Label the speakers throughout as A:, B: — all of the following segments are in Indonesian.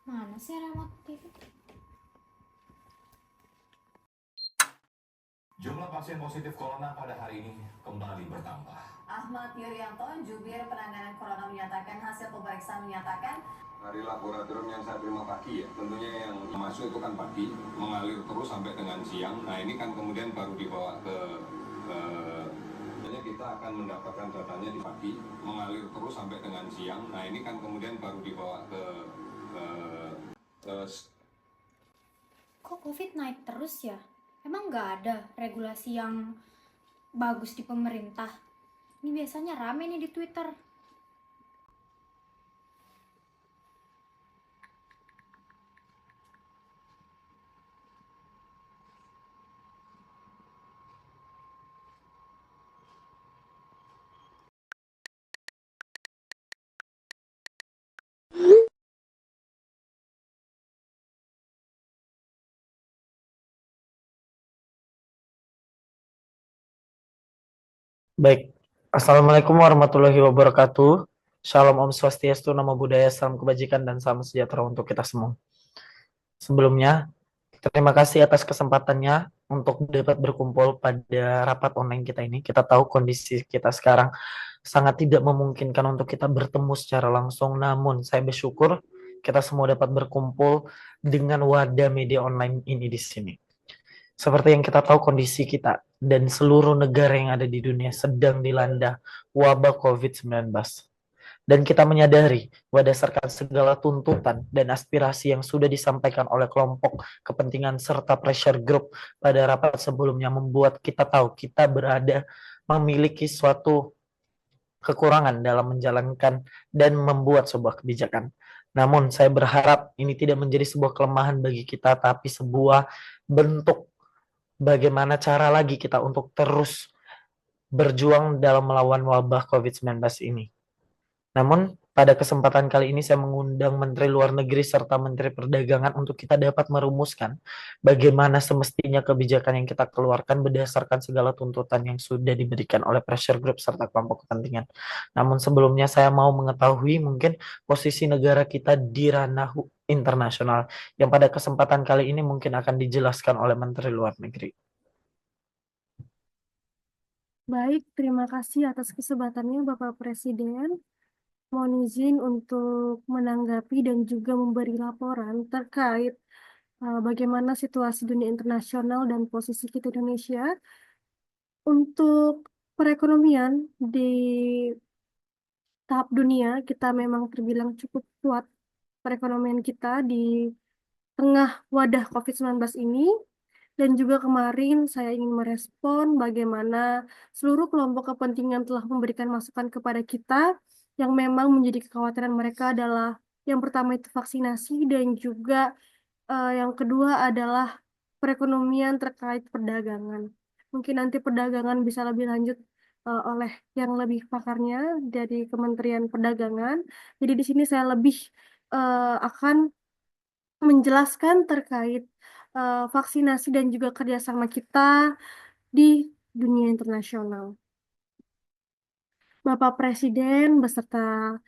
A: Mana sih remote TV?
B: Jumlah pasien positif corona pada hari ini kembali bertambah.
C: Ahmad Yuryanto, jubir penanganan corona menyatakan hasil pemeriksaan menyatakan
D: dari laboratorium yang saya terima pagi ya, tentunya yang masuk itu kan pagi, mengalir terus sampai dengan siang. Nah ini kan kemudian baru dibawa ke kita akan mendapatkan datanya di pagi, mengalir terus sampai dengan siang. Nah ini kan kemudian baru dibawa ke
A: Kok COVID naik terus ya? Emang nggak ada regulasi yang bagus di pemerintah? Ini biasanya rame nih di Twitter.
E: Baik, Assalamualaikum warahmatullahi wabarakatuh. Shalom Om Swastiastu, Namo Buddhaya, salam kebajikan dan salam sejahtera untuk kita semua. Sebelumnya, terima kasih atas kesempatannya untuk dapat berkumpul pada rapat online kita ini. Kita tahu kondisi kita sekarang sangat tidak memungkinkan untuk kita bertemu secara langsung, namun saya bersyukur kita semua dapat berkumpul dengan wadah media online ini di sini. Seperti yang kita tahu kondisi kita dan seluruh negara yang ada di dunia sedang dilanda wabah COVID-19. Dan kita menyadari berdasarkan segala tuntutan dan aspirasi yang sudah disampaikan oleh kelompok kepentingan serta pressure group pada rapat sebelumnya membuat kita tahu kita berada memiliki suatu kekurangan dalam menjalankan dan membuat sebuah kebijakan. Namun saya berharap ini tidak menjadi sebuah kelemahan bagi kita tapi sebuah bentuk bagaimana cara lagi kita untuk terus berjuang dalam melawan wabah COVID-19 ini. Namun, pada kesempatan kali ini saya mengundang Menteri Luar Negeri serta Menteri Perdagangan untuk kita dapat merumuskan bagaimana semestinya kebijakan yang kita keluarkan berdasarkan segala tuntutan yang sudah diberikan oleh pressure group serta kelompok kepentingan. Namun sebelumnya saya mau mengetahui mungkin posisi negara kita di ranah internasional yang pada kesempatan kali ini mungkin akan dijelaskan oleh Menteri Luar Negeri.
F: Baik, terima kasih atas kesempatannya Bapak Presiden. Mohon izin untuk menanggapi dan juga memberi laporan terkait bagaimana situasi dunia internasional dan posisi kita Indonesia. Untuk perekonomian di tahap dunia, kita memang terbilang cukup kuat perekonomian kita di tengah wadah COVID-19 ini. Dan juga kemarin saya ingin merespon bagaimana seluruh kelompok kepentingan telah memberikan masukan kepada kita yang memang menjadi kekhawatiran mereka adalah yang pertama itu vaksinasi dan juga yang kedua adalah perekonomian terkait perdagangan. Mungkin nanti perdagangan bisa lebih lanjut oleh yang lebih pakarnya dari Kementerian Perdagangan. Jadi di sini saya lebih akan menjelaskan terkait vaksinasi dan juga kerjasama kita di dunia internasional. Bapak Presiden beserta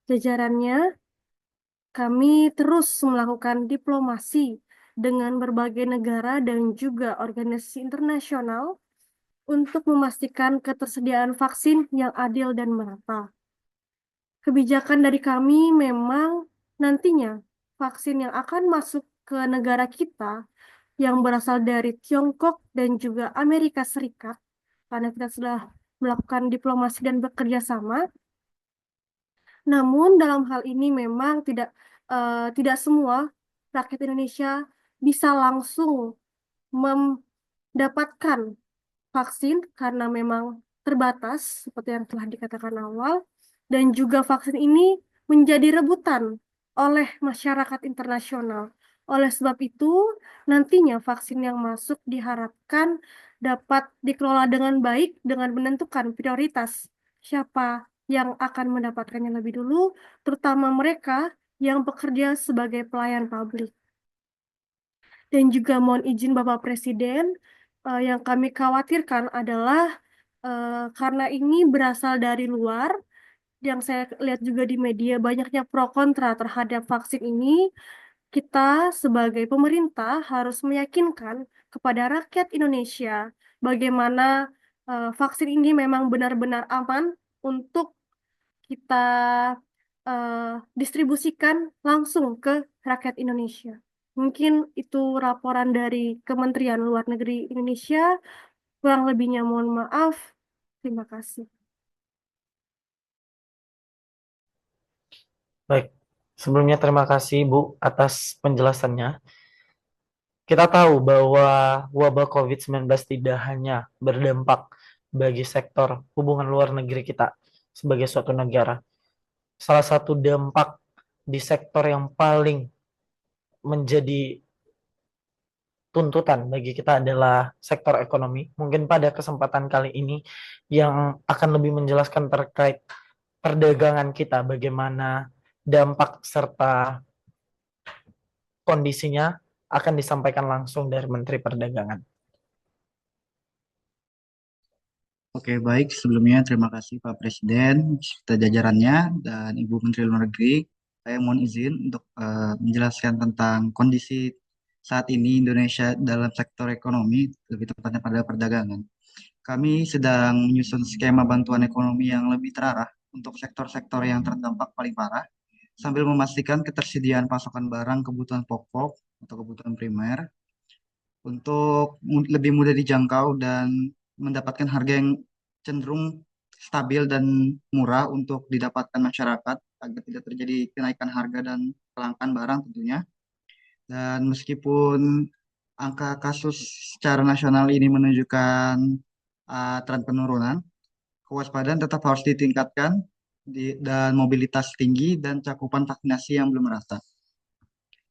F: jajarannya, kami terus melakukan diplomasi dengan berbagai negara dan juga organisasi internasional untuk memastikan ketersediaan vaksin yang adil dan merata. Kebijakan dari kami memang nantinya vaksin yang akan masuk ke negara kita yang berasal dari Tiongkok dan juga Amerika Serikat, karena kita sudah melakukan diplomasi dan bekerja sama. Namun dalam hal ini memang tidak semua rakyat Indonesia bisa langsung mendapatkan vaksin karena memang terbatas seperti yang telah dikatakan awal, dan juga vaksin ini menjadi rebutan oleh masyarakat internasional. Oleh sebab itu, nantinya vaksin yang masuk diharapkan dapat dikelola dengan baik dengan menentukan prioritas siapa yang akan mendapatkannya lebih dulu, terutama mereka yang bekerja sebagai pelayan publik. Dan juga mohon izin Bapak Presiden, yang kami khawatirkan adalah karena ini berasal dari luar, yang saya lihat juga di media banyaknya pro kontra terhadap vaksin ini, kita sebagai pemerintah harus meyakinkan kepada rakyat Indonesia bagaimana vaksin ini memang benar-benar aman untuk kita distribusikan langsung ke rakyat Indonesia. Mungkin itu laporan dari Kementerian Luar Negeri Indonesia. Kurang lebihnya mohon maaf. Terima kasih.
E: Baik, sebelumnya terima kasih Bu atas penjelasannya. Kita tahu bahwa wabah COVID-19 tidak hanya berdampak bagi sektor hubungan luar negeri kita sebagai suatu negara. Salah satu dampak di sektor yang paling menjadi tuntutan bagi kita adalah sektor ekonomi. Mungkin pada kesempatan kali ini yang akan lebih menjelaskan terkait perdagangan kita, bagaimana dampak serta kondisinya akan disampaikan langsung dari Menteri Perdagangan.
G: Oke, baik. Sebelumnya terima kasih Pak Presiden, serta jajarannya, dan Ibu Menteri Luar Negeri. Saya mohon izin untuk menjelaskan tentang kondisi saat ini Indonesia dalam sektor ekonomi, lebih tepatnya pada perdagangan. Kami sedang menyusun skema bantuan ekonomi yang lebih terarah untuk sektor-sektor yang terdampak paling parah, sambil memastikan ketersediaan pasokan barang kebutuhan pokok atau kebutuhan primer untuk lebih mudah dijangkau dan mendapatkan harga yang cenderung stabil dan murah untuk didapatkan masyarakat agar tidak terjadi kenaikan harga dan kelangkaan barang tentunya. Dan meskipun angka kasus secara nasional ini menunjukkan tren penurunan, kewaspadaan tetap harus ditingkatkan dan mobilitas tinggi dan cakupan vaksinasi yang belum merata.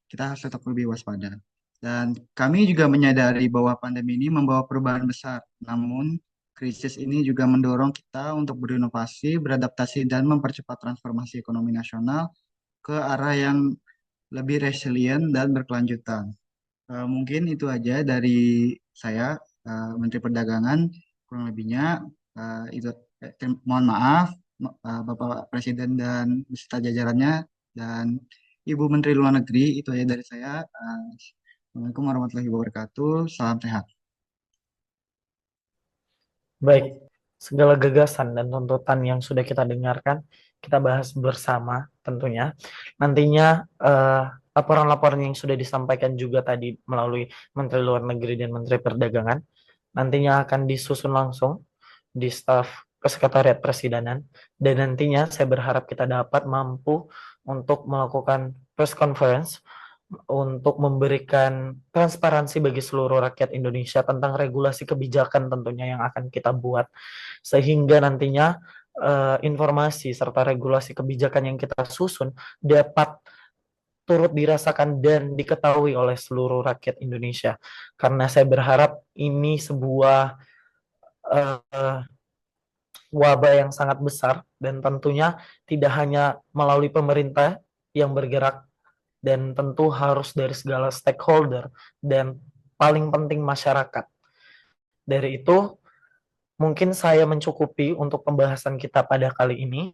G: Kita harus tetap lebih waspada. Dan kami juga menyadari bahwa pandemi ini membawa perubahan besar. Namun, krisis ini juga mendorong kita untuk berinovasi, beradaptasi, dan mempercepat transformasi ekonomi nasional ke arah yang lebih resilient dan berkelanjutan. Mungkin itu aja dari saya, Menteri Perdagangan. Kurang lebihnya, itu mohon maaf, Bapak Presiden dan beserta jajarannya, dan Ibu Menteri Luar Negeri. Itu aja dari saya. Assalamualaikum warahmatullahi wabarakatuh. Salam sehat.
E: Baik, segala gagasan dan tuntutan yang sudah kita dengarkan, kita bahas bersama tentunya. Nantinya laporan-laporan yang sudah disampaikan juga tadi melalui Menteri Luar Negeri dan Menteri Perdagangan, nantinya akan disusun langsung di staf Kesekretariat Presidenan, dan nantinya saya berharap kita dapat mampu untuk melakukan press conference untuk memberikan transparansi bagi seluruh rakyat Indonesia tentang regulasi kebijakan tentunya yang akan kita buat, sehingga nantinya informasi serta regulasi kebijakan yang kita susun dapat turut dirasakan dan diketahui oleh seluruh rakyat Indonesia. Karena saya berharap ini sebuah wabah yang sangat besar, dan tentunya tidak hanya melalui pemerintah yang bergerak, dan tentu harus dari segala stakeholder dan paling penting masyarakat. Dari itu, mungkin saya mencukupi untuk pembahasan kita pada kali ini.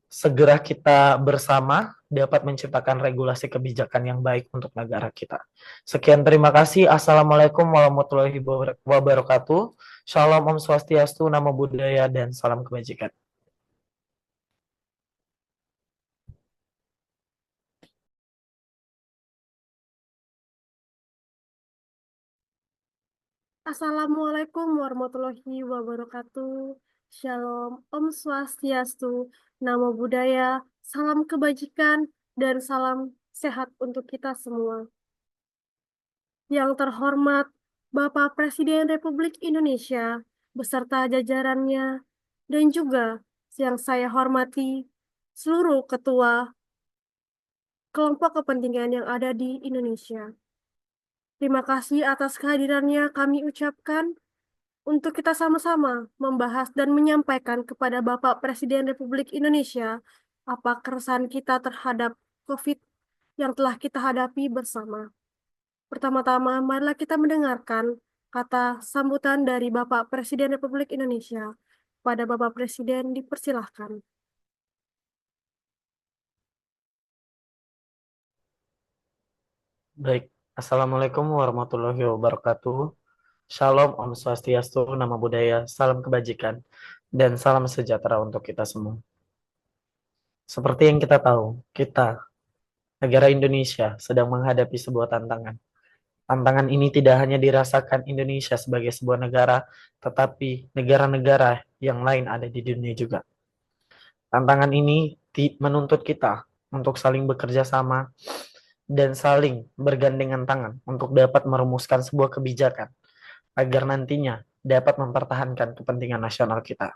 E: Segera kita bersama dapat menciptakan regulasi kebijakan yang baik untuk negara kita. Sekian, terima kasih. Assalamualaikum warahmatullahi wabarakatuh. Shalom, Om Swastiastu, Namo Buddhaya, dan salam kebajikan.
F: Assalamualaikum warahmatullahi wabarakatuh. Shalom, Om Swastiastu, Namo Buddhaya, salam kebajikan, dan salam sehat untuk kita semua. Yang terhormat Bapak Presiden Republik Indonesia beserta jajarannya, dan juga yang saya hormati seluruh ketua kelompok kepentingan yang ada di Indonesia. Terima kasih atas kehadirannya kami ucapkan untuk kita sama-sama membahas dan menyampaikan kepada Bapak Presiden Republik Indonesia apa keresahan kita terhadap COVID yang telah kita hadapi bersama. Pertama-tama, marilah kita mendengarkan kata sambutan dari Bapak Presiden Republik Indonesia. Pada Bapak Presiden, dipersilahkan.
E: Baik, Assalamualaikum warahmatullahi wabarakatuh. Shalom, Om Swastiastu, Namo Buddhaya, salam kebajikan, dan salam sejahtera untuk kita semua. Seperti yang kita tahu, kita, negara Indonesia, sedang menghadapi sebuah tantangan. Tantangan ini tidak hanya dirasakan Indonesia sebagai sebuah negara, tetapi negara-negara yang lain ada di dunia juga. Tantangan ini menuntut kita untuk saling bekerja sama dan saling bergandengan tangan untuk dapat merumuskan sebuah kebijakan agar nantinya dapat mempertahankan kepentingan nasional kita.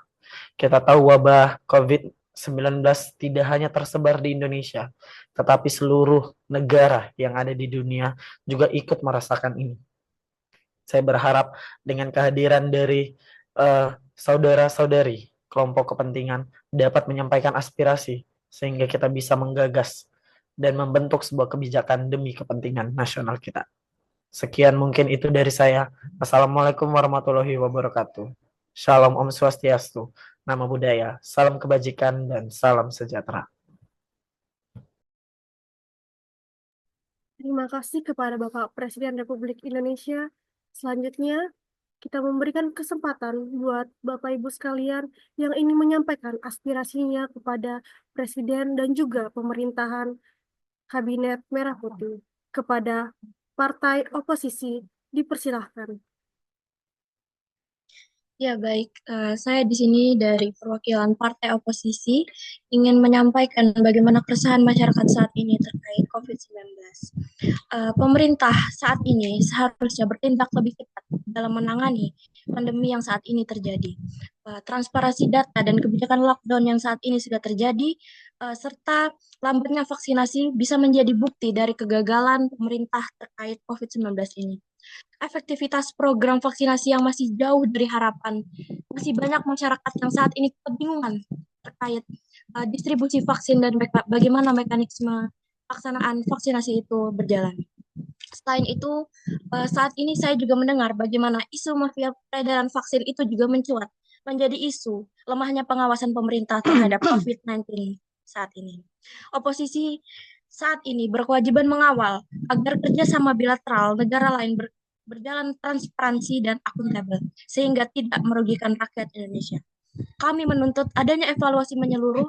E: Kita tahu wabah COVID-19 tidak hanya tersebar di Indonesia, tetapi seluruh negara yang ada di dunia juga ikut merasakan ini. Saya berharap dengan kehadiran dari saudara-saudari kelompok kepentingan dapat menyampaikan aspirasi sehingga kita bisa menggagas dan membentuk sebuah kebijakan demi kepentingan nasional kita. Sekian mungkin itu dari saya. Assalamualaikum warahmatullahi wabarakatuh. Shalom Om Swastiastu, Namo Buddhaya, salam kebajikan dan salam sejahtera.
F: Terima kasih kepada Bapak Presiden Republik Indonesia. Selanjutnya, kita memberikan kesempatan buat Bapak Ibu sekalian yang ingin menyampaikan aspirasinya kepada Presiden dan juga pemerintahan Kabinet Merah Putih. Kepada partai oposisi, dipersilahkan.
H: Ya, baik. Saya di sini dari perwakilan partai oposisi ingin menyampaikan bagaimana keresahan masyarakat saat ini terkait COVID-19. Pemerintah saat ini seharusnya bertindak lebih cepat dalam menangani pandemi yang saat ini terjadi. Transparansi data dan kebijakan lockdown yang saat ini sudah terjadi, serta lambatnya vaksinasi bisa menjadi bukti dari kegagalan pemerintah terkait COVID-19 ini. Efektivitas program vaksinasi yang masih jauh dari harapan. Masih banyak masyarakat yang saat ini kebingungan terkait distribusi vaksin dan bagaimana mekanisme pelaksanaan vaksinasi itu berjalan. Selain itu, saat ini saya juga mendengar bagaimana isu mafia peredaran vaksin itu juga mencuat menjadi isu lemahnya pengawasan pemerintah terhadap COVID-19 saat ini. Oposisi saat ini berkewajiban mengawal agar kerjasama bilateral negara lain berjalan transparansi dan akuntabel, sehingga tidak merugikan rakyat Indonesia. Kami menuntut adanya evaluasi menyeluruh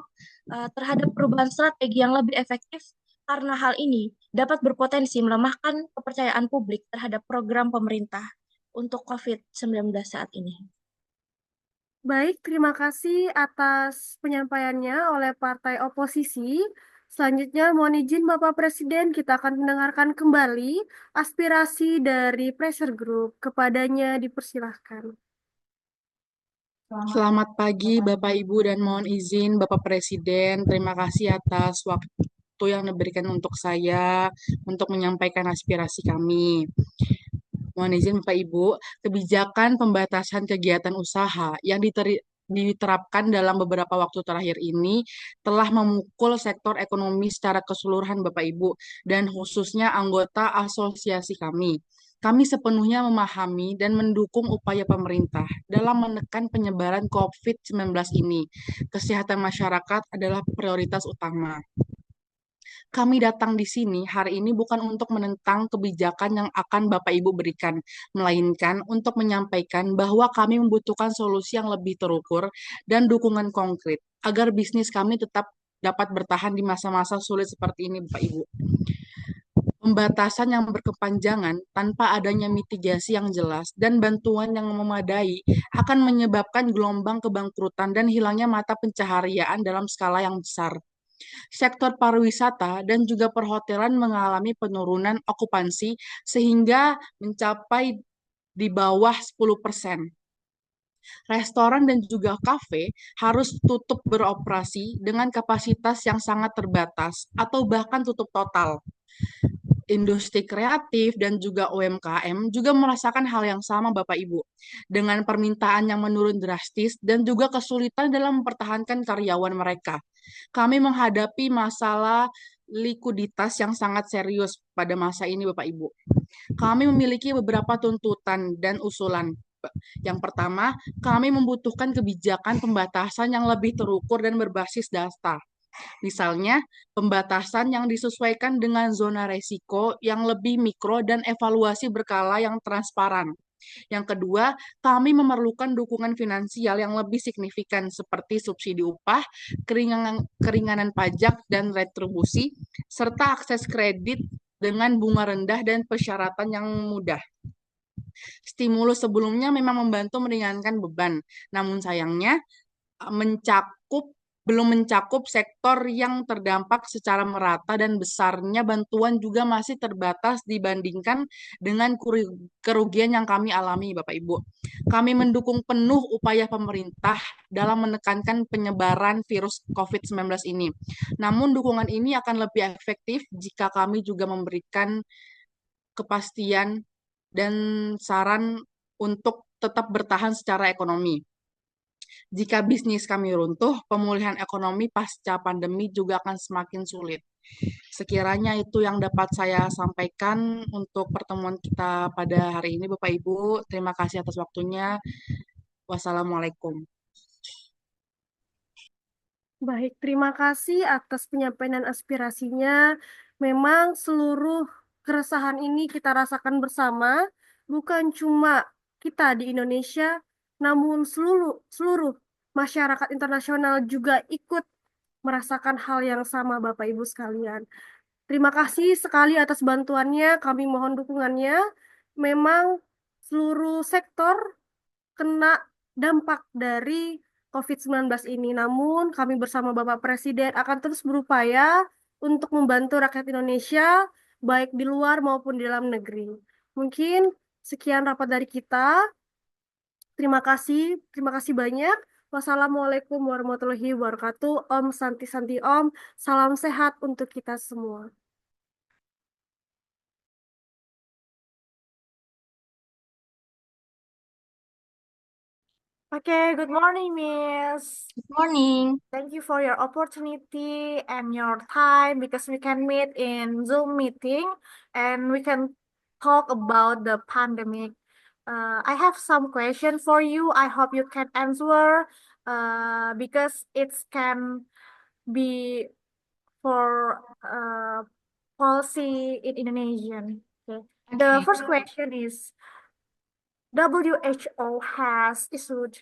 H: terhadap perubahan strategi yang lebih efektif, karena hal ini dapat berpotensi melemahkan kepercayaan publik terhadap program pemerintah untuk COVID-19 saat ini.
F: Baik, terima kasih atas penyampaiannya oleh partai oposisi. Selanjutnya, mohon izin Bapak Presiden, kita akan mendengarkan kembali aspirasi dari Pressure Group. Kepadanya dipersilahkan.
I: Selamat pagi Bapak Ibu dan mohon izin Bapak Presiden, terima kasih atas waktu yang diberikan untuk saya untuk menyampaikan aspirasi kami. Mohon izin Bapak Ibu, kebijakan pembatasan kegiatan usaha yang diterapkan dalam beberapa waktu terakhir ini telah memukul sektor ekonomi secara keseluruhan Bapak Ibu dan khususnya anggota asosiasi kami. Kami sepenuhnya memahami dan mendukung upaya pemerintah dalam menekan penyebaran COVID-19 ini. Kesehatan masyarakat adalah prioritas utama. Kami datang di sini hari ini bukan untuk menentang kebijakan yang akan Bapak Ibu berikan, melainkan untuk menyampaikan bahwa kami membutuhkan solusi yang lebih terukur dan dukungan konkret agar bisnis kami tetap dapat bertahan di masa-masa sulit seperti ini, Bapak Ibu. Pembatasan yang berkepanjangan tanpa adanya mitigasi yang jelas dan bantuan yang memadai akan menyebabkan gelombang kebangkrutan dan hilangnya mata pencaharian dalam skala yang besar. Sektor pariwisata dan juga perhotelan mengalami penurunan okupansi sehingga mencapai di bawah 10%. Restoran dan juga kafe harus tutup beroperasi dengan kapasitas yang sangat terbatas atau bahkan tutup total. Industri kreatif dan juga UMKM juga merasakan hal yang sama Bapak Ibu, dengan permintaan yang menurun drastis dan juga kesulitan dalam mempertahankan karyawan mereka. Kami menghadapi masalah likuiditas yang sangat serius pada masa ini Bapak Ibu. Kami memiliki beberapa tuntutan dan usulan. Yang pertama, kami membutuhkan kebijakan pembatasan yang lebih terukur dan berbasis data. Misalnya, pembatasan yang disesuaikan dengan zona resiko yang lebih mikro dan evaluasi berkala yang transparan. Yang kedua, kami memerlukan dukungan finansial yang lebih signifikan seperti subsidi upah, keringanan pajak dan retribusi, serta akses kredit dengan bunga rendah dan persyaratan yang mudah. Stimulus sebelumnya memang membantu meringankan beban, namun sayangnya belum mencakup sektor yang terdampak secara merata dan besarnya bantuan juga masih terbatas dibandingkan dengan kerugian yang kami alami, Bapak Ibu. Kami mendukung penuh upaya pemerintah dalam menekankan penyebaran virus COVID-19 ini. Namun dukungan ini akan lebih efektif jika kami juga memberikan kepastian dan saran untuk tetap bertahan secara ekonomi. Jika bisnis kami runtuh, pemulihan ekonomi pasca pandemi juga akan semakin sulit. Sekiranya itu yang dapat saya sampaikan untuk pertemuan kita pada hari ini, Bapak Ibu. Terima kasih atas waktunya. Wassalamualaikum.
F: Baik, terima kasih atas penyampaian dan aspirasinya. Memang seluruh keresahan ini kita rasakan bersama, bukan cuma kita di Indonesia, namun seluruh masyarakat internasional juga ikut merasakan hal yang sama, Bapak Ibu sekalian. Terima kasih sekali atas bantuannya, kami mohon dukungannya. Memang seluruh sektor kena dampak dari COVID-19 ini. Namun, kami bersama Bapak Presiden akan terus berupaya untuk membantu rakyat Indonesia, baik di luar maupun di dalam negeri. Mungkin sekian rapat dari kita. Terima kasih banyak. Wassalamualaikum warahmatullahi wabarakatuh. Om Santi Santi Om. Salam sehat untuk kita semua. Okay, good morning, Miss.
H: Good morning.
F: Thank you for your opportunity and your time because we can meet in Zoom meeting and we can talk about the pandemic. I have some question for you. I hope you can answer because it can be for policy in Indonesian. Okay. The
H: Okay.
F: first question is WHO has issued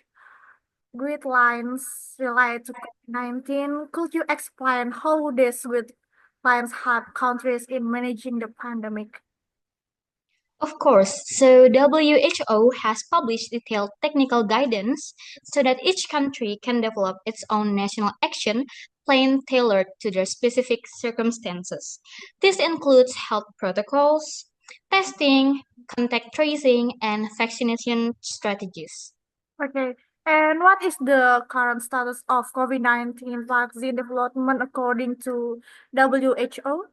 F: guidelines related to COVID-19. Could you explain how these guidelines help countries in managing the pandemic?
H: Of course, so WHO has published detailed technical guidance so that each country can develop its own national action plan tailored to their specific circumstances. This includes health protocols, testing, contact tracing, and vaccination strategies.
F: Okay. And what is the current status of COVID-19 vaccine development according to WHO?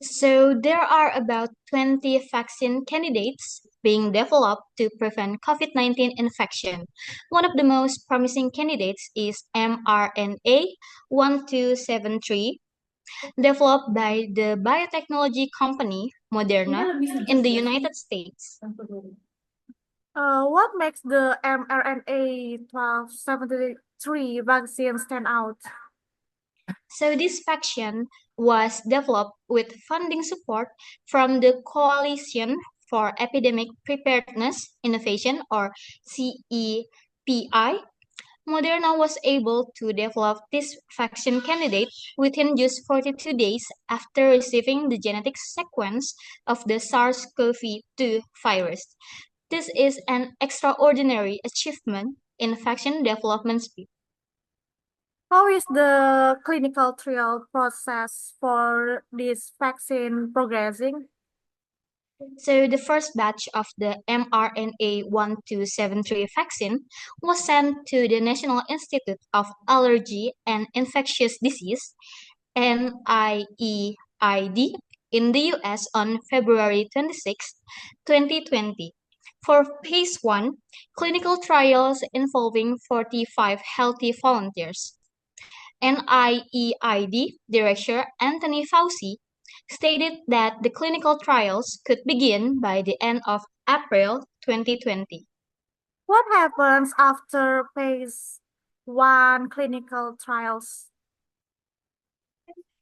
H: So there are about 20 vaccine candidates being developed to prevent COVID-19 infection. One of the most promising candidates is mRNA 1273, developed by the biotechnology company Moderna in the United States.
F: What makes the mRNA 1273 vaccine stand out?
H: So this vaccine was developed with funding support from the Coalition for Epidemic Preparedness Innovation or CEPI. Moderna was able to develop this vaccine candidate within just 42 days after receiving the genetic sequence of the SARS-CoV-2 virus. This is an extraordinary achievement in vaccine development speed.
F: How is the clinical trial process for this vaccine progressing?
H: So the first batch of the mRNA 1273 vaccine was sent to the National Institute of Allergy and Infectious Disease, NIEID, in the US on February 26, 2020 for phase 1 clinical trials involving 45 healthy volunteers. NIEID Director Anthony Fauci stated that the clinical trials could begin by the end of April 2020.
F: What happens after phase 1 clinical trials?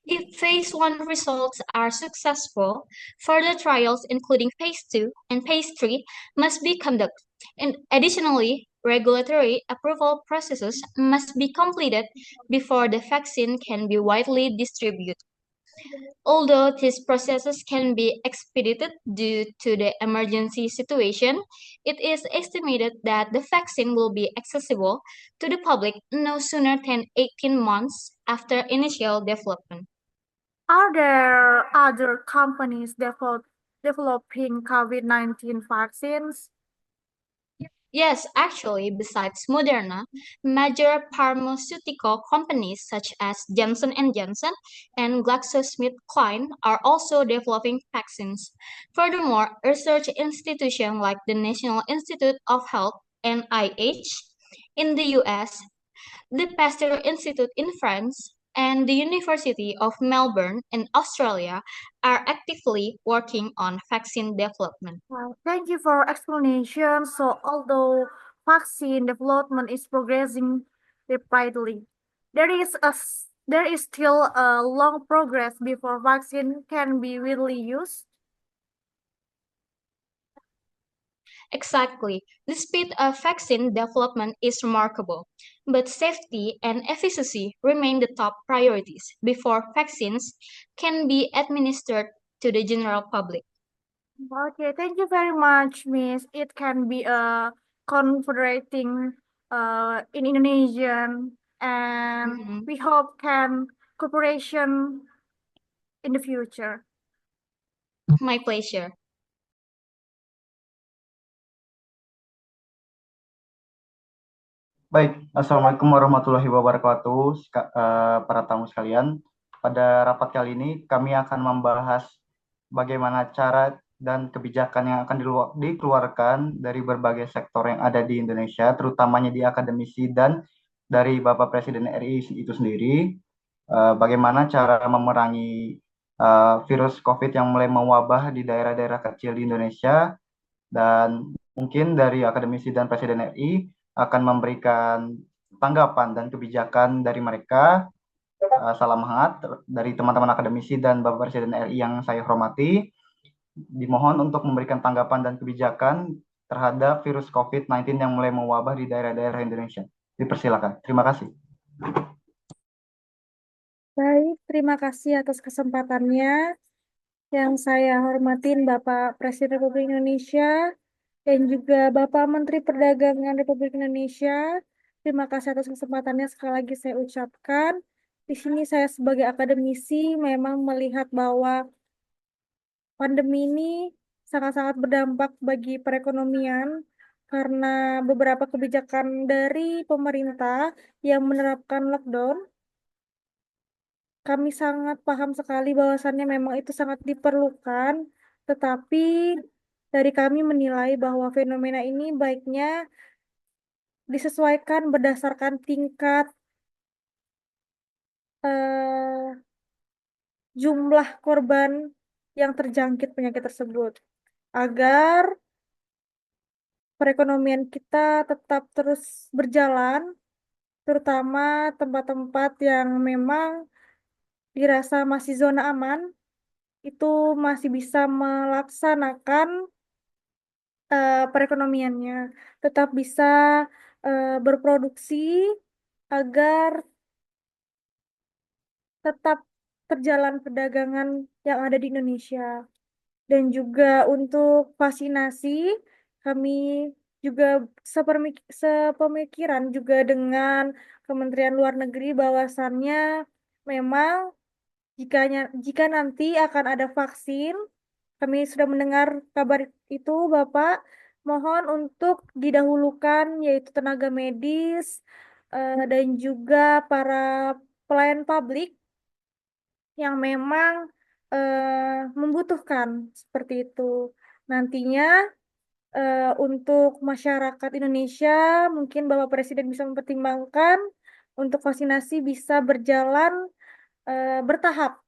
H: If phase 1 results are successful, further trials, including phase 2 and phase 3, must be conducted. And additionally, regulatory approval processes must be completed before the vaccine can be widely distributed. Although these processes can be expedited due to the emergency situation, it is estimated that the vaccine will be accessible to the public no sooner than 18 months after initial development.
F: Are there other companies developing COVID-19 vaccines?
H: Yes, actually, besides Moderna, major pharmaceutical companies such as Johnson& and Johnson and GlaxoSmithKline are also developing vaccines. Furthermore, research institutions like the National Institute of Health (NIH) in the US, the Pasteur Institute in France, and the University of Melbourne in Australia are actively working on vaccine development.
F: Well, thank you for explanation. So, although vaccine development is progressing rapidly, there is still a long progress before vaccine can be widely used.
H: Exactly. The speed of vaccine development is remarkable, but safety and efficacy remain the top priorities before vaccines can be administered to the general public.
F: Okay, thank you very much, Miss. It can be a confederating in Indonesian, and
H: Mhm.
F: we hope can cooperation in the future.
H: My pleasure.
G: Baik, Assalamualaikum warahmatullahi wabarakatuh, para tamu sekalian. Pada rapat kali ini, kami akan membahas bagaimana cara dan kebijakan yang akan dikeluarkan dari berbagai sektor yang ada di Indonesia, terutamanya di akademisi dan dari Bapak Presiden RI itu sendiri, bagaimana cara memerangi virus COVID yang mulai mewabah di daerah-daerah kecil di Indonesia, dan mungkin dari akademisi dan Presiden RI akan memberikan tanggapan dan kebijakan dari mereka. Salam hangat dari teman-teman akademisi dan Bapak Presiden RI yang saya hormati. Dimohon untuk memberikan tanggapan dan kebijakan terhadap virus COVID-19 yang mulai mewabah di daerah-daerah Indonesia. Dipersilakan. Terima kasih.
F: Baik, terima kasih atas kesempatannya. Yang saya hormatin Bapak Presiden Republik Indonesia dan juga Bapak Menteri Perdagangan Republik Indonesia. Terima kasih atas kesempatannya sekali lagi saya ucapkan. Di sini saya sebagai akademisi memang melihat bahwa pandemi ini sangat-sangat berdampak bagi perekonomian karena beberapa kebijakan dari pemerintah yang menerapkan lockdown. Kami sangat paham sekali bahwasannya memang itu sangat diperlukan, tetapi dari kami menilai bahwa fenomena ini baiknya disesuaikan berdasarkan tingkat jumlah korban yang terjangkit penyakit tersebut, agar perekonomian kita tetap terus berjalan, terutama tempat-tempat yang memang dirasa masih zona aman, itu masih bisa melaksanakan perekonomiannya, tetap bisa berproduksi agar tetap terjalan perdagangan yang ada di Indonesia. Dan juga untuk vaksinasi, kami juga sepemikiran juga dengan Kementerian Luar Negeri bahwasannya memang jika nanti akan ada vaksin, kami sudah mendengar kabar itu, Bapak. Mohon untuk didahulukan yaitu tenaga medis dan juga para pelayan publik yang memang membutuhkan seperti itu. Nantinya untuk masyarakat Indonesia, mungkin Bapak Presiden bisa mempertimbangkan untuk vaksinasi bisa berjalan bertahap.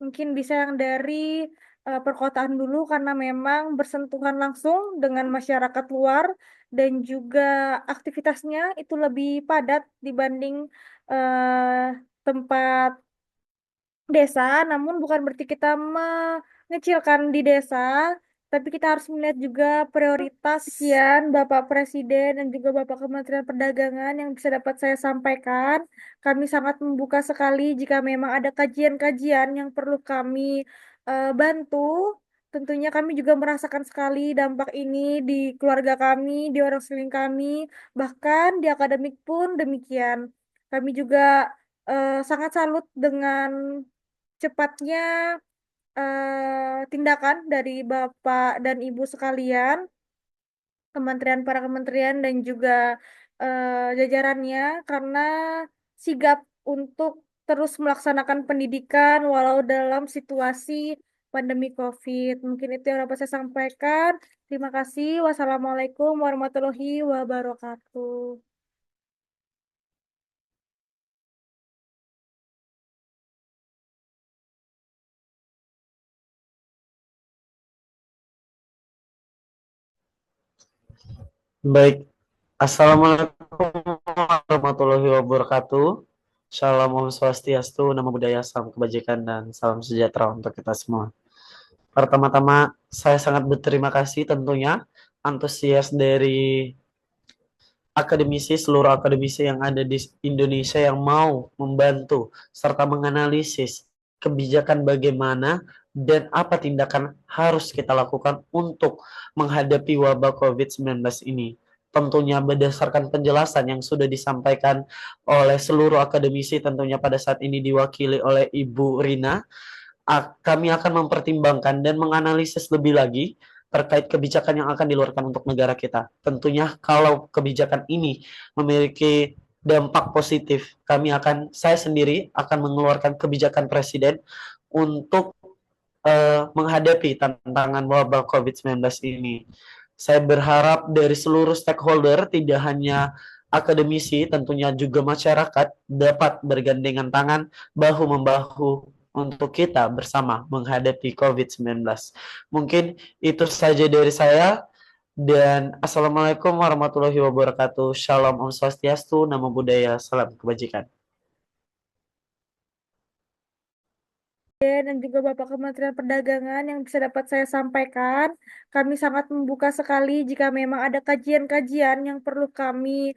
F: Mungkin bisa yang dari perkotaan dulu karena memang bersentuhan langsung dengan masyarakat luar dan juga aktivitasnya itu lebih padat dibanding tempat desa, namun bukan berarti kita mengecilkan di desa, tapi kita harus melihat juga prioritas. Sekian Bapak Presiden dan juga Bapak Kementerian Perdagangan yang bisa dapat saya sampaikan. Kami sangat membuka sekali jika memang ada kajian-kajian yang perlu kami bantu. Tentunya kami juga merasakan sekali dampak ini di keluarga kami, di orang sekeliling kami, bahkan di akademik pun demikian. Kami juga sangat salut dengan cepatnya tindakan dari Bapak dan Ibu sekalian, para kementerian dan juga jajarannya, karena sigap untuk terus melaksanakan pendidikan walau dalam situasi pandemi COVID. Mungkin itu yang dapat saya sampaikan. Terima kasih. Wassalamualaikum warahmatullahi wabarakatuh.
E: Baik, Assalamualaikum warahmatullahi wabarakatuh. Shalom Om Swastiastu, Namo Buddhaya, salam kebajikan dan salam sejahtera untuk kita semua. Pertama-tama, saya sangat berterima kasih tentunya antusias dari seluruh akademisi yang ada di Indonesia yang mau membantu serta menganalisis kebijakan bagaimana dan apa tindakan harus kita lakukan untuk menghadapi wabah COVID-19 ini. Tentunya berdasarkan penjelasan yang sudah disampaikan oleh seluruh akademisi, tentunya pada saat ini diwakili oleh Ibu Rina, kami akan mempertimbangkan dan menganalisis lebih lagi terkait kebijakan yang akan dikeluarkan untuk negara kita. Tentunya kalau kebijakan ini memiliki dampak positif, saya sendiri akan mengeluarkan kebijakan presiden untuk menghadapi tantangan wabah COVID-19 ini. Saya berharap dari seluruh stakeholder, tidak hanya akademisi, tentunya juga masyarakat dapat bergandengan tangan, bahu-membahu untuk kita bersama menghadapi COVID-19. Mungkin itu saja dari saya, dan Assalamualaikum warahmatullahi wabarakatuh. Shalom Om Swastiastu, Namo Buddhaya, salam kebajikan.
F: Dan juga Bapak Kementerian Perdagangan yang bisa dapat saya sampaikan. Kami sangat membuka sekali jika memang ada kajian-kajian yang perlu kami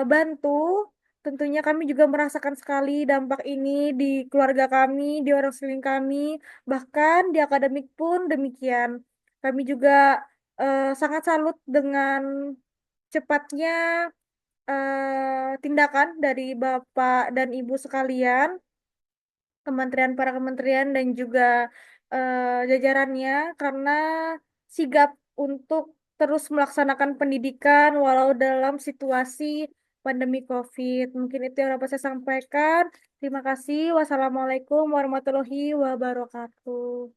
F: bantu. Tentunya kami juga merasakan sekali dampak ini di keluarga kami, di orang sekeliling kami, bahkan di akademik pun demikian. Kami juga sangat salut dengan cepatnya tindakan dari Bapak dan Ibu sekalian, para kementerian dan juga jajarannya, karena sigap untuk terus melaksanakan pendidikan walau dalam situasi pandemi COVID. Mungkin itu yang dapat saya sampaikan. Terima kasih. Wassalamualaikum warahmatullahi wabarakatuh.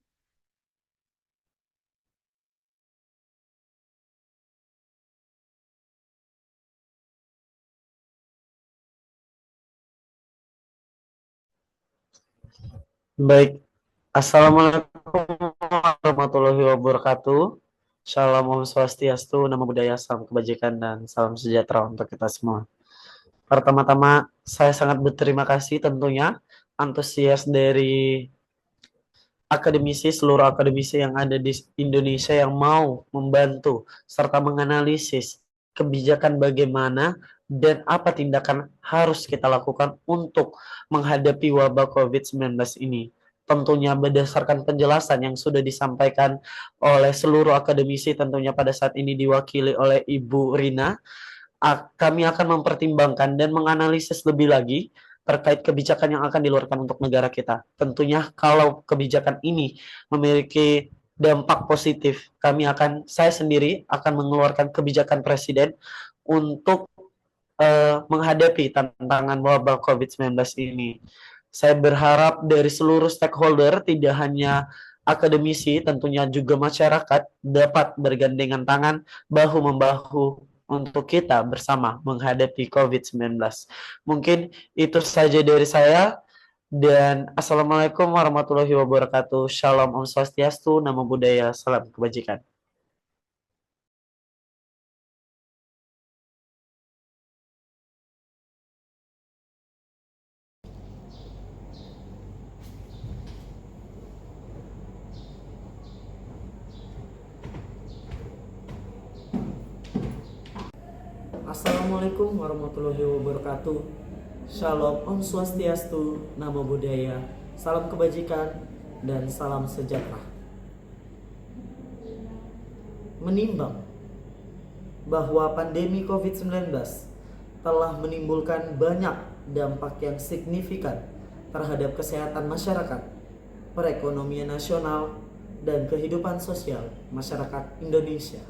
E: Baik, Assalamualaikum warahmatullahi wabarakatuh. Shalom Om Swastiastu, Namo Buddhaya, salam kebajikan dan salam sejahtera untuk kita semua. Pertama-tama, saya sangat berterima kasih tentunya antusias dari seluruh akademisi yang ada di Indonesia yang mau membantu serta menganalisis kebijakan bagaimana dan apa tindakan harus kita lakukan untuk menghadapi wabah COVID-19 ini. Tentunya berdasarkan penjelasan yang sudah disampaikan oleh seluruh akademisi, tentunya pada saat ini diwakili oleh Ibu Rina, kami akan mempertimbangkan dan menganalisis lebih lagi terkait kebijakan yang akan dikeluarkan untuk negara kita. Tentunya kalau kebijakan ini memiliki dampak positif, saya sendiri akan mengeluarkan kebijakan presiden untuk menghadapi tantangan wabah COVID-19 ini. Saya berharap dari seluruh stakeholder, tidak hanya akademisi, tentunya juga masyarakat dapat bergandengan tangan, bahu-membahu untuk kita bersama menghadapi COVID-19. Mungkin itu saja dari saya, dan Assalamualaikum warahmatullahi wabarakatuh. Shalom Om Swastiastu, Namo Buddhaya, salam kebajikan. Assalamualaikum warahmatullahi wabarakatuh. Shalom, Om Swastiastu, Namo Buddhaya, salam kebajikan, dan salam sejahtera. Menimbang bahwa pandemi COVID-19 telah menimbulkan banyak dampak yang signifikan terhadap kesehatan masyarakat, perekonomian nasional, dan kehidupan sosial masyarakat Indonesia,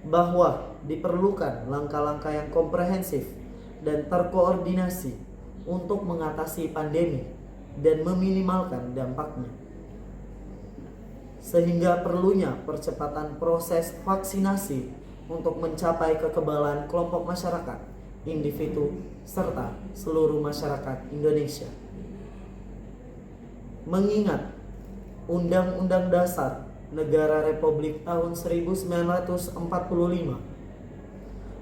E: bahwa diperlukan langkah-langkah yang komprehensif dan terkoordinasi untuk mengatasi pandemi dan meminimalkan dampaknya, sehingga perlunya percepatan proses vaksinasi untuk mencapai kekebalan kelompok masyarakat, individu, serta seluruh masyarakat Indonesia. Mengingat Undang-Undang Dasar Negara Republik tahun 1945,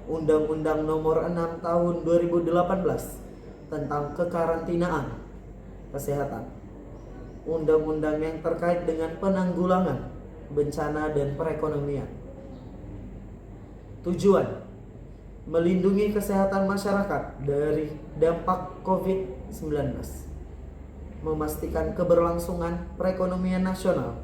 E: Undang-Undang Nomor 6 Tahun 2018 tentang kekarantinaan kesehatan, undang-undang yang terkait dengan penanggulangan bencana dan perekonomian. Tujuan: melindungi kesehatan masyarakat dari dampak COVID-19, memastikan keberlangsungan perekonomian nasional,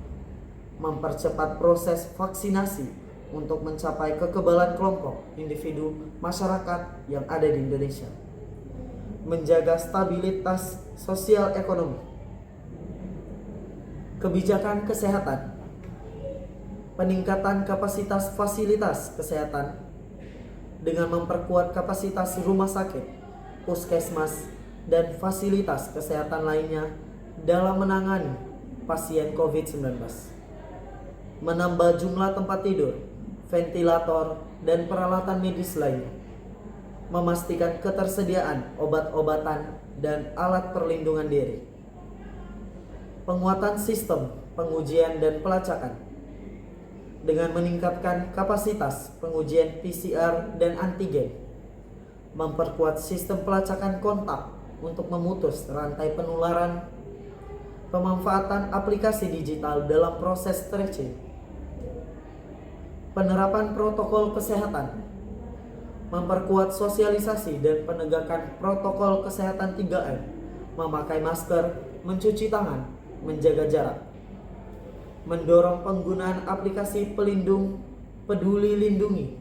E: mempercepat proses vaksinasi untuk mencapai kekebalan kelompok individu masyarakat yang ada di Indonesia, menjaga stabilitas sosial ekonomi, kebijakan kesehatan, peningkatan kapasitas fasilitas kesehatan dengan memperkuat kapasitas rumah sakit, puskesmas, dan fasilitas kesehatan lainnya dalam menangani pasien COVID-19, menambah jumlah tempat tidur, ventilator, dan peralatan medis lainnya, memastikan ketersediaan obat-obatan dan alat perlindungan diri, penguatan sistem pengujian dan pelacakan dengan meningkatkan kapasitas pengujian PCR dan antigen, memperkuat sistem pelacakan kontak untuk memutus rantai penularan, pemanfaatan aplikasi digital dalam proses tracing, penerapan protokol kesehatan, memperkuat sosialisasi dan penegakan protokol kesehatan 3M, memakai masker, mencuci tangan, menjaga jarak, mendorong penggunaan aplikasi pelindung Peduli Lindungi,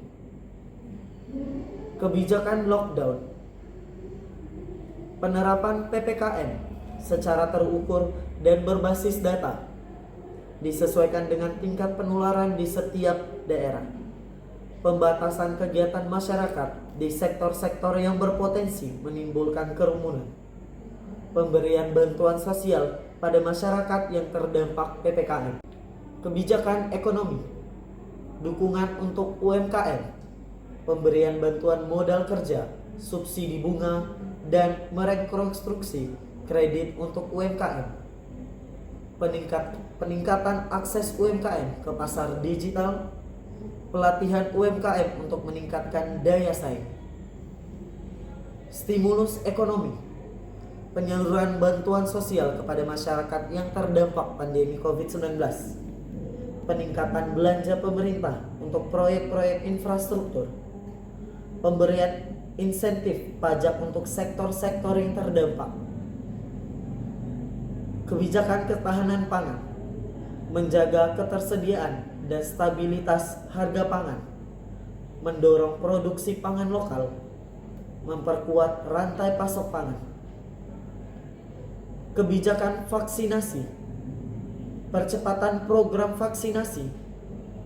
E: kebijakan lockdown, penerapan PPKM secara terukur dan berbasis data, disesuaikan dengan tingkat penularan di setiap daerah, pembatasan kegiatan masyarakat di sektor-sektor yang berpotensi menimbulkan kerumunan, pemberian bantuan sosial pada masyarakat yang terdampak PPKM, kebijakan ekonomi, dukungan untuk UMKM, pemberian bantuan modal kerja, subsidi bunga, dan merekonstruksi kredit untuk UMKM, peningkatan akses UMKM ke pasar digital, pelatihan UMKM untuk meningkatkan daya saing, stimulus ekonomi, penyaluran bantuan sosial kepada masyarakat yang terdampak pandemi COVID-19, peningkatan belanja pemerintah untuk proyek-proyek infrastruktur, pemberian insentif pajak untuk sektor-sektor yang terdampak, kebijakan ketahanan pangan, menjaga ketersediaan dan stabilitas harga pangan, mendorong produksi pangan lokal, memperkuat rantai pasok pangan, kebijakan vaksinasi, percepatan program vaksinasi,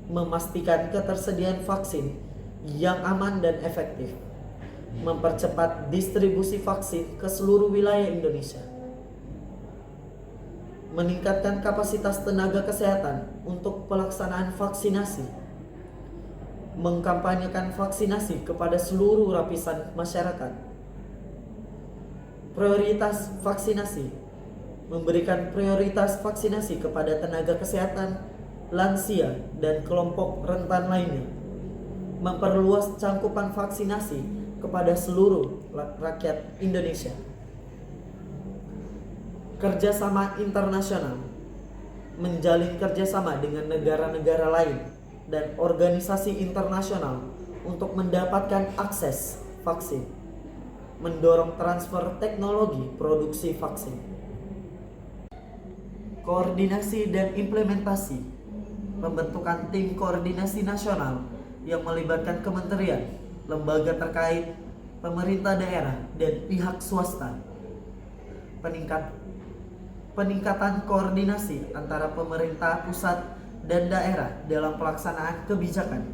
E: memastikan ketersediaan vaksin yang aman dan efektif, mempercepat distribusi vaksin ke seluruh wilayah Indonesia, meningkatkan kapasitas tenaga kesehatan untuk pelaksanaan vaksinasi, mengkampanyekan vaksinasi kepada seluruh lapisan masyarakat, prioritas vaksinasi, memberikan prioritas vaksinasi kepada tenaga kesehatan, lansia, dan kelompok rentan lainnya, memperluas cangkupan vaksinasi kepada seluruh rakyat Indonesia. Kerjasama internasional, menjalin kerjasama dengan negara-negara lain dan organisasi internasional untuk mendapatkan akses vaksin, mendorong transfer teknologi produksi vaksin, koordinasi dan implementasi, pembentukan tim koordinasi nasional yang melibatkan kementerian, lembaga terkait, pemerintah daerah, dan pihak swasta, peningkatan koordinasi antara pemerintah pusat dan daerah dalam pelaksanaan kebijakan,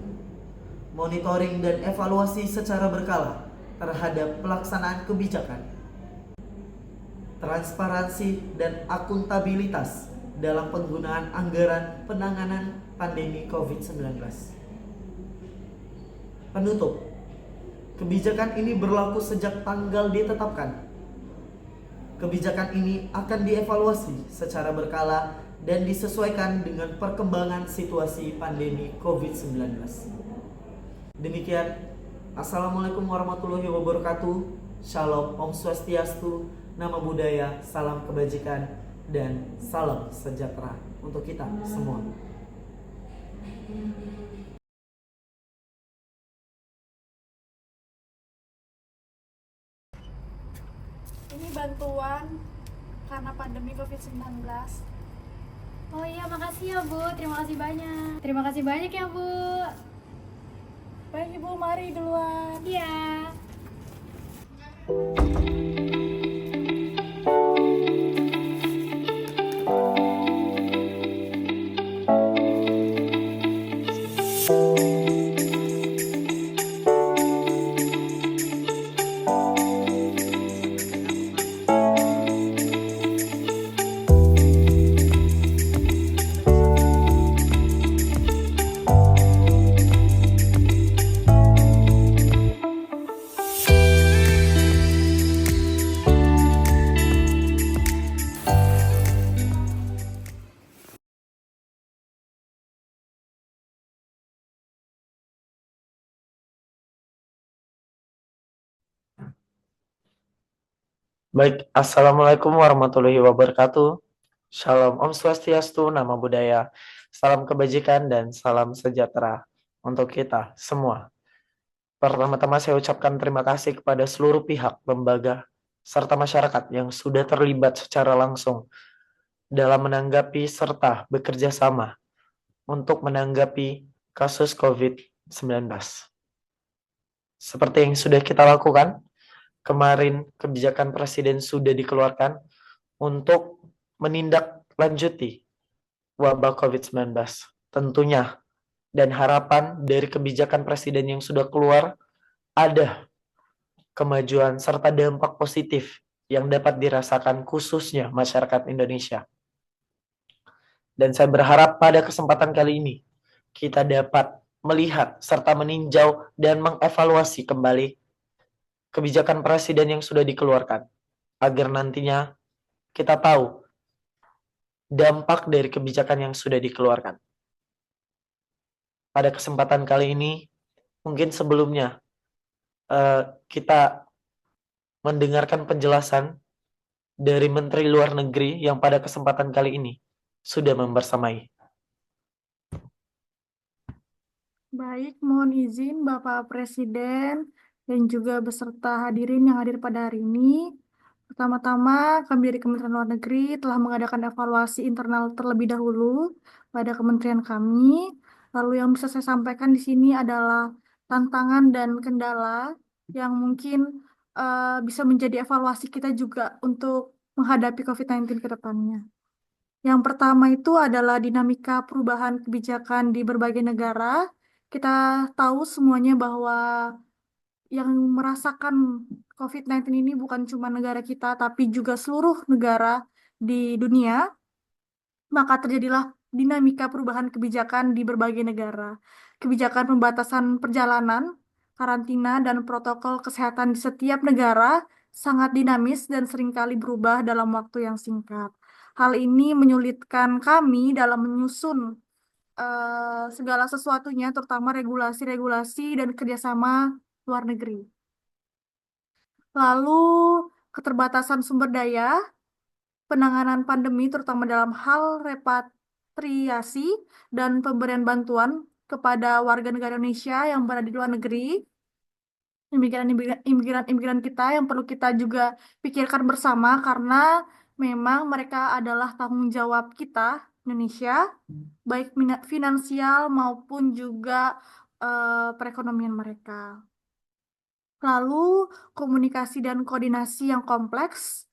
E: monitoring dan evaluasi secara berkala terhadap pelaksanaan kebijakan, transparansi dan akuntabilitas dalam penggunaan anggaran penanganan pandemi COVID-19. Penutup, kebijakan ini berlaku sejak tanggal ditetapkan. Kebijakan ini akan dievaluasi secara berkala dan disesuaikan dengan perkembangan situasi pandemi COVID-19. Demikian, Assalamualaikum warahmatullahi wabarakatuh. Shalom, Om Swastiastu, Nama Budaya, salam kebajikan, dan salam sejahtera untuk kita semua.
J: Ini bantuan karena pandemi COVID-19.
A: Oh iya, makasih ya Bu, terima kasih banyak. Terima kasih banyak ya Bu.
J: Baik Ibu, mari duluan.
A: Iya.
E: Baik, Assalamualaikum warahmatullahi wabarakatuh. Shalom, Om Swastiastu, Nama Budaya, salam kebajikan dan salam sejahtera untuk kita semua. Pertama-tama saya ucapkan terima kasih kepada seluruh pihak, lembaga, serta masyarakat yang sudah terlibat secara langsung dalam menanggapi serta bekerja sama untuk menanggapi kasus COVID-19. Seperti yang sudah kita lakukan, kemarin kebijakan Presiden sudah dikeluarkan untuk menindaklanjuti wabah COVID-19. Tentunya dan harapan dari kebijakan Presiden yang sudah keluar ada kemajuan serta dampak positif yang dapat dirasakan khususnya masyarakat Indonesia. Dan saya berharap pada kesempatan kali ini kita dapat melihat serta meninjau dan mengevaluasi kembali kebijakan Presiden yang sudah dikeluarkan, agar nantinya kita tahu dampak dari kebijakan yang sudah dikeluarkan. Pada kesempatan kali ini, mungkin sebelumnya kita mendengarkan penjelasan dari Menteri Luar Negeri yang pada kesempatan kali ini sudah membersamai.
F: Baik, mohon izin Bapak Presiden dan juga beserta hadirin yang hadir pada hari ini. Pertama-tama, kami dari Kementerian Luar Negeri telah mengadakan evaluasi internal terlebih dahulu pada kementerian kami. Lalu yang bisa saya sampaikan di sini adalah tantangan dan kendala yang mungkin bisa menjadi evaluasi kita juga untuk menghadapi COVID-19 ke depannya. Yang pertama itu adalah dinamika perubahan kebijakan di berbagai negara. Kita tahu semuanya bahwa yang merasakan COVID-19 ini bukan cuma negara kita, tapi juga seluruh negara di dunia. Maka terjadilah dinamika perubahan kebijakan di berbagai negara. Kebijakan pembatasan perjalanan, karantina, dan protokol kesehatan di setiap negara sangat dinamis dan seringkali berubah dalam waktu yang singkat. Hal ini menyulitkan kami dalam menyusun segala sesuatunya, terutama regulasi-regulasi dan kerjasama luar negeri. Lalu, keterbatasan sumber daya, penanganan pandemi terutama dalam hal repatriasi dan pemberian bantuan kepada warga negara Indonesia yang berada di luar negeri, imigran kita yang perlu kita juga pikirkan bersama karena memang mereka adalah tanggung jawab kita Indonesia, baik finansial maupun juga perekonomian mereka. Lalu komunikasi dan koordinasi yang kompleks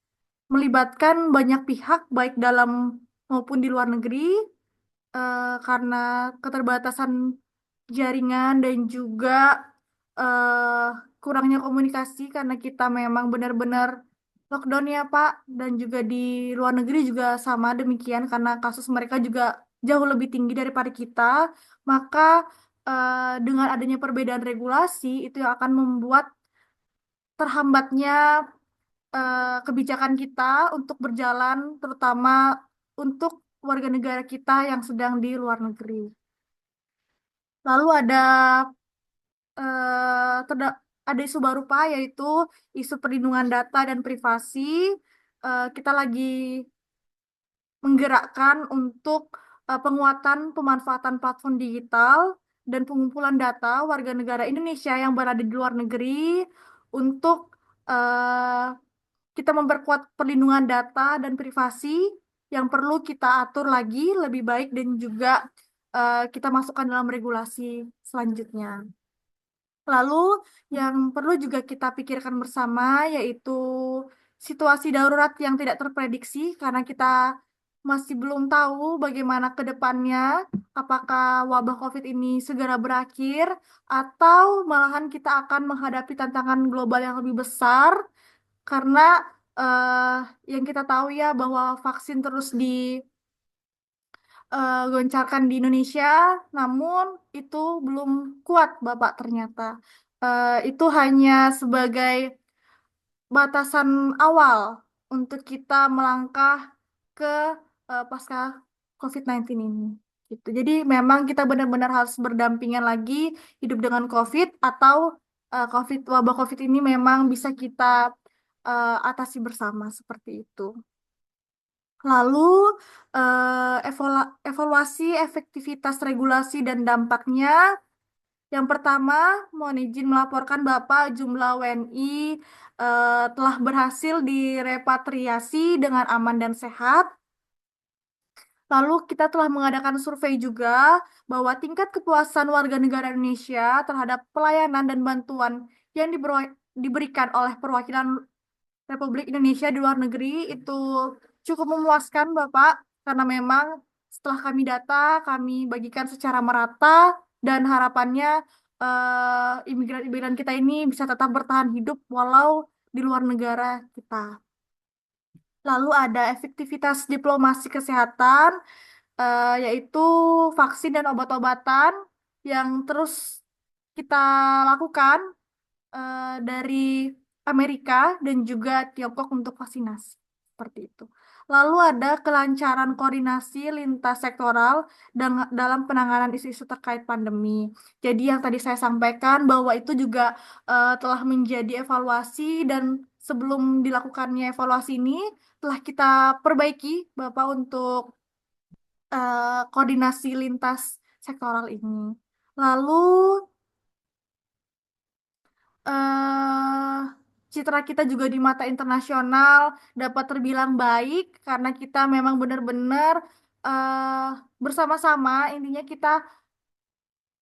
F: melibatkan banyak pihak baik dalam maupun di luar negeri karena keterbatasan jaringan dan juga kurangnya komunikasi karena kita memang benar-benar lockdown ya Pak, dan juga di luar negeri juga sama demikian karena kasus mereka juga jauh lebih tinggi daripada kita, maka dengan adanya perbedaan regulasi itu yang akan membuat terhambatnya kebijakan kita untuk berjalan, terutama untuk warga negara kita yang sedang di luar negeri. Lalu ada isu baru Pak, yaitu isu perlindungan data dan privasi. Kita lagi menggerakkan untuk penguatan pemanfaatan platform digital dan pengumpulan data warga negara Indonesia yang berada di luar negeri untuk kita memperkuat perlindungan data dan privasi yang perlu kita atur lagi lebih baik dan juga kita masukkan dalam regulasi selanjutnya. Lalu yang perlu juga kita pikirkan bersama yaitu situasi darurat yang tidak terprediksi karena kita masih belum tahu bagaimana ke depannya, apakah wabah COVID ini segera berakhir atau malahan kita akan menghadapi tantangan global yang lebih besar karena yang kita tahu ya bahwa vaksin terus goncarkan di Indonesia, namun itu belum kuat Bapak ternyata. Itu hanya sebagai batasan awal untuk kita melangkah ke pasca COVID-19 ini. Gitu. Jadi memang kita benar-benar harus berdampingan lagi hidup dengan COVID atau wabah COVID ini memang bisa kita atasi bersama seperti itu. Lalu evaluasi efektivitas regulasi dan dampaknya. Yang pertama, mohon izin melaporkan Bapak jumlah WNI telah berhasil direpatriasi dengan aman dan sehat. Lalu kita telah mengadakan survei juga bahwa tingkat kepuasan warga negara Indonesia terhadap pelayanan dan bantuan yang diberikan oleh perwakilan Republik Indonesia di luar negeri itu cukup memuaskan Bapak, karena memang setelah kami data, kami bagikan secara merata dan harapannya imigran-imigran kita ini bisa tetap bertahan hidup walau di luar negara kita. Lalu ada efektivitas diplomasi kesehatan, yaitu vaksin dan obat-obatan yang terus kita lakukan dari Amerika dan juga Tiongkok untuk vaksinasi. Seperti itu. Lalu ada kelancaran koordinasi lintas sektoral dalam penanganan isu-isu terkait pandemi. Jadi yang tadi saya sampaikan bahwa itu juga telah menjadi evaluasi dan sebelum dilakukannya evaluasi ini telah kita perbaiki Bapak untuk koordinasi lintas sektoral ini. Lalu citra kita juga di mata internasional dapat terbilang baik karena kita memang benar-benar bersama-sama, intinya kita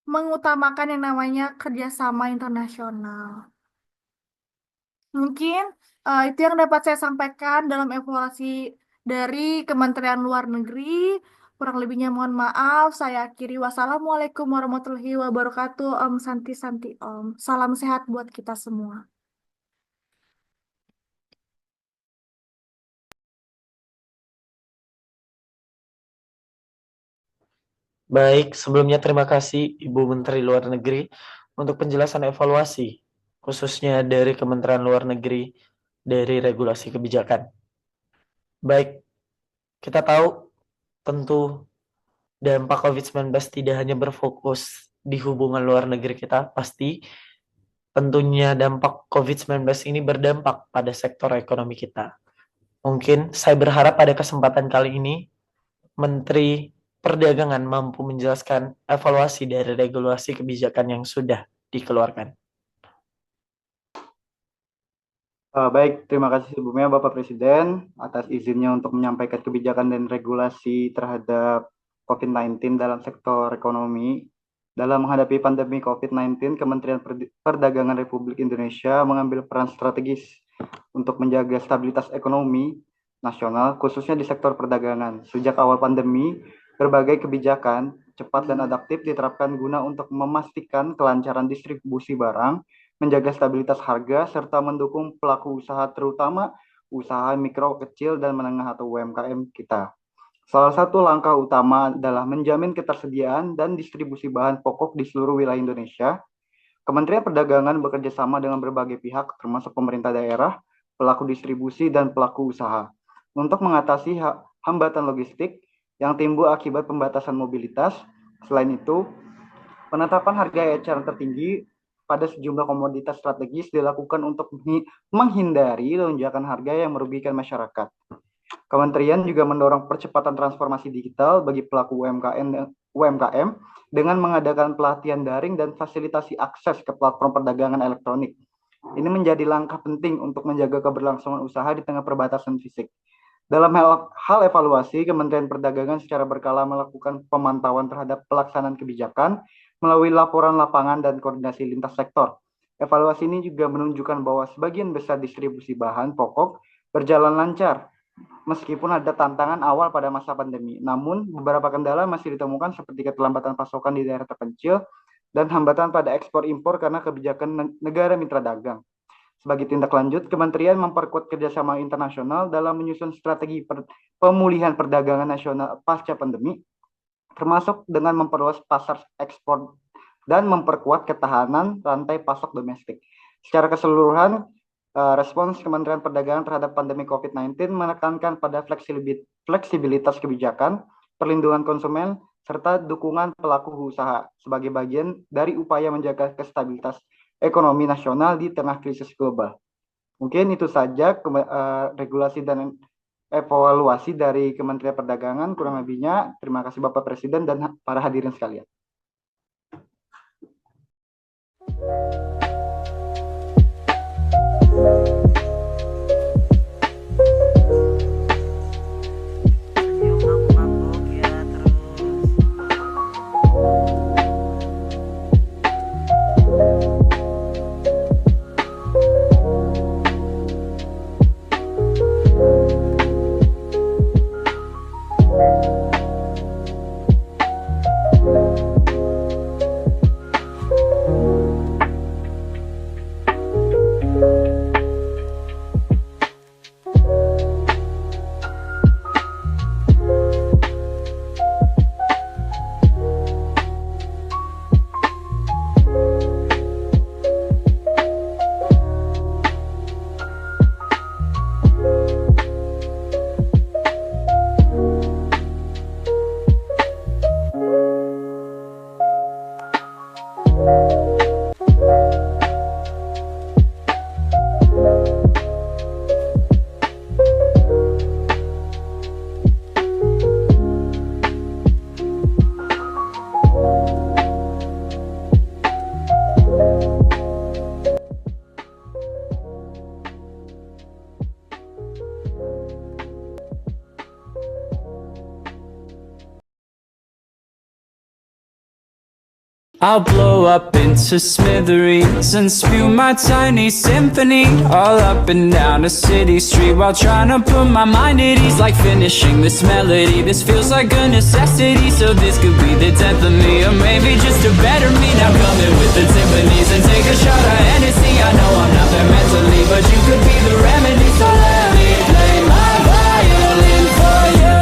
F: mengutamakan yang namanya kerjasama internasional. Mungkin itu yang dapat saya sampaikan dalam evaluasi dari Kementerian Luar Negeri. Kurang lebihnya mohon maaf. Saya akhiri. Wassalamualaikum warahmatullahi wabarakatuh. Om Santi Santi Om. Salam sehat buat kita semua.
E: Baik, sebelumnya terima kasih Ibu Menteri Luar Negeri untuk penjelasan evaluasi, khususnya dari Kementerian Luar Negeri dari regulasi kebijakan. Baik, kita tahu tentu dampak COVID-19 tidak hanya berfokus di hubungan luar negeri kita, pasti tentunya dampak COVID-19 ini berdampak pada sektor ekonomi kita. Mungkin saya berharap pada kesempatan kali ini Menteri Perdagangan mampu menjelaskan evaluasi dari regulasi kebijakan yang sudah dikeluarkan?
G: Baik, terima kasih sebelumnya Bapak Presiden atas izinnya untuk menyampaikan kebijakan dan regulasi terhadap COVID-19 dalam sektor ekonomi. Dalam menghadapi pandemi COVID-19, Kementerian Perdagangan Republik Indonesia mengambil peran strategis untuk menjaga stabilitas ekonomi nasional, khususnya di sektor perdagangan. Sejak awal pandemi, berbagai kebijakan cepat dan adaptif diterapkan guna untuk memastikan kelancaran distribusi barang, menjaga stabilitas harga, serta mendukung pelaku usaha terutama usaha mikro, kecil, dan menengah atau UMKM kita. Salah satu langkah utama adalah menjamin ketersediaan dan distribusi bahan pokok di seluruh wilayah Indonesia. Kementerian Perdagangan bekerja sama dengan berbagai pihak, termasuk pemerintah daerah, pelaku distribusi, dan pelaku usaha, untuk mengatasi hambatan logistik yang timbul akibat pembatasan mobilitas. Selain itu, penetapan harga eceran tertinggi pada sejumlah komoditas strategis dilakukan untuk menghindari lonjakan harga yang merugikan masyarakat. Kementerian juga mendorong percepatan transformasi digital bagi pelaku UMKM dengan mengadakan pelatihan daring dan fasilitasi akses ke platform perdagangan elektronik. Ini menjadi langkah penting untuk menjaga keberlangsungan usaha di tengah perbatasan fisik. Dalam hal evaluasi, Kementerian Perdagangan secara berkala melakukan pemantauan terhadap pelaksanaan kebijakan melalui laporan lapangan dan koordinasi lintas sektor. Evaluasi ini juga menunjukkan bahwa sebagian besar distribusi bahan pokok berjalan lancar, meskipun ada tantangan awal pada masa pandemi. Namun, beberapa kendala masih ditemukan seperti keterlambatan pasokan di daerah terpencil dan hambatan pada ekspor-impor karena kebijakan negara mitra dagang. Sebagai tindak lanjut, Kementerian memperkuat kerjasama internasional dalam menyusun strategi pemulihan perdagangan nasional pasca pandemi, termasuk dengan memperluas pasar ekspor dan memperkuat ketahanan rantai pasok domestik. Secara keseluruhan, respons Kementerian Perdagangan terhadap pandemi COVID-19 menekankan pada fleksibilitas kebijakan, perlindungan konsumen, serta dukungan pelaku usaha sebagai bagian dari upaya menjaga stabilitas ekonomi nasional di tengah krisis global. Mungkin itu saja regulasi dan evaluasi dari Kementerian Perdagangan. Kurang lebihnya, terima kasih Bapak Presiden dan para hadirin sekalian.
K: I'll blow up into smithereens and spew my tiny symphony all up and down a city street while trying to put my mind at ease. Like finishing this melody, this feels like a necessity. So this could be the death of me, or maybe just a better me. Now coming with the timpanis and take a shot of Hennessy. I know I'm not there mentally, but you could be the remedy. So let me play my violin for you.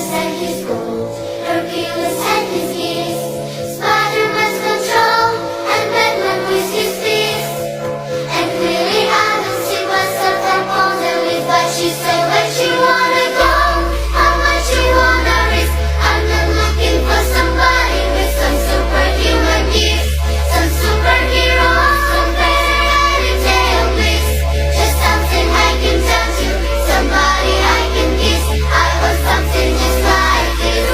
L: Hercules and his gold, Hercules and his gifts, Spider-Man's control, and Batman with his fist. And really I don't see myself upon the list, but she said where she wanna go, how much she wanna risk. I'm not looking for somebody with some superhuman gifts, some superhero, some fairy tale bliss. Just something I can touch you, somebody I can kiss. I want something just like this.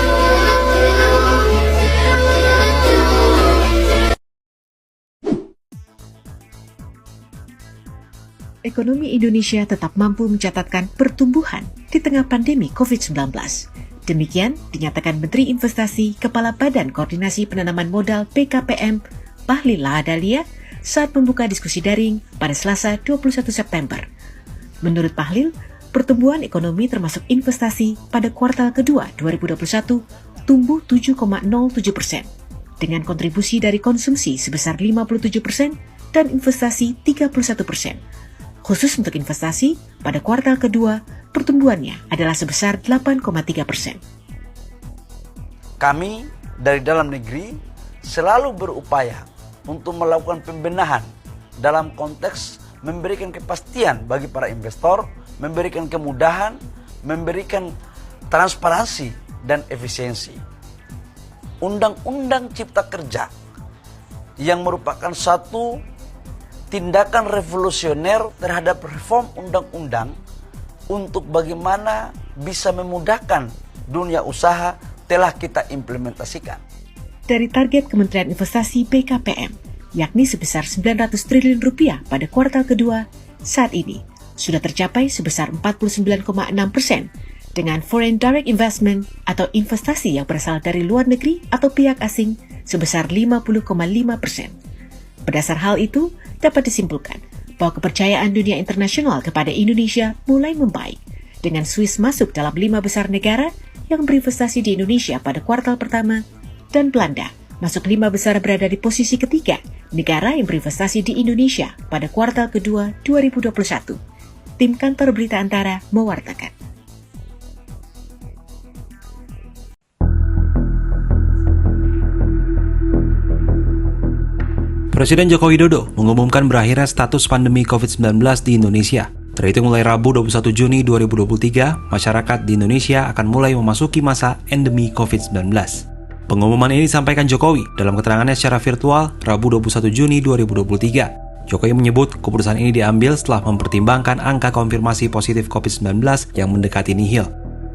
M: Ekonomi Indonesia tetap mampu mencatatkan pertumbuhan di tengah pandemi COVID-19. Demikian dinyatakan Menteri Investasi Kepala Badan Koordinasi Penanaman Modal BKPM, Bahlil Lahadalia, saat membuka diskusi daring pada Selasa 21 September. Menurut Bahlil, pertumbuhan ekonomi termasuk investasi pada kuartal kedua 2021 tumbuh 7,07%, dengan kontribusi dari konsumsi sebesar 57% dan investasi 31%. Khusus untuk investasi, pada kuartal kedua, pertumbuhannya adalah sebesar 8,3%.
N: Kami dari dalam negeri selalu berupaya untuk melakukan pembenahan dalam konteks memberikan kepastian bagi para investor, memberikan kemudahan, memberikan transparansi dan efisiensi. Undang-Undang Cipta Kerja yang merupakan satu tindakan revolusioner terhadap reform undang-undang untuk bagaimana bisa memudahkan dunia usaha telah kita implementasikan.
M: Dari target Kementerian Investasi BKPM, yakni sebesar 900 triliun rupiah pada kuartal kedua, saat ini sudah tercapai sebesar 49,6% dengan foreign direct investment atau investasi yang berasal dari luar negeri atau pihak asing sebesar 50,5%. Berdasar hal itu, dapat disimpulkan bahwa kepercayaan dunia internasional kepada Indonesia mulai membaik, dengan Swiss masuk dalam 5 besar negara yang berinvestasi di Indonesia pada kuartal pertama, dan Belanda masuk 5 besar berada di posisi ketiga negara yang berinvestasi di Indonesia pada kuartal kedua 2021. Tim Kantor Berita Antara mewartakan.
O: Presiden Joko Widodo mengumumkan berakhirnya status pandemi COVID-19 di Indonesia. Terhitung mulai Rabu 21 Juni 2023, masyarakat di Indonesia akan mulai memasuki masa endemi COVID-19. Pengumuman ini disampaikan Jokowi dalam keterangannya secara virtual Rabu 21 Juni 2023. Jokowi menyebut keputusan ini diambil setelah mempertimbangkan angka konfirmasi positif COVID-19 yang mendekati nihil.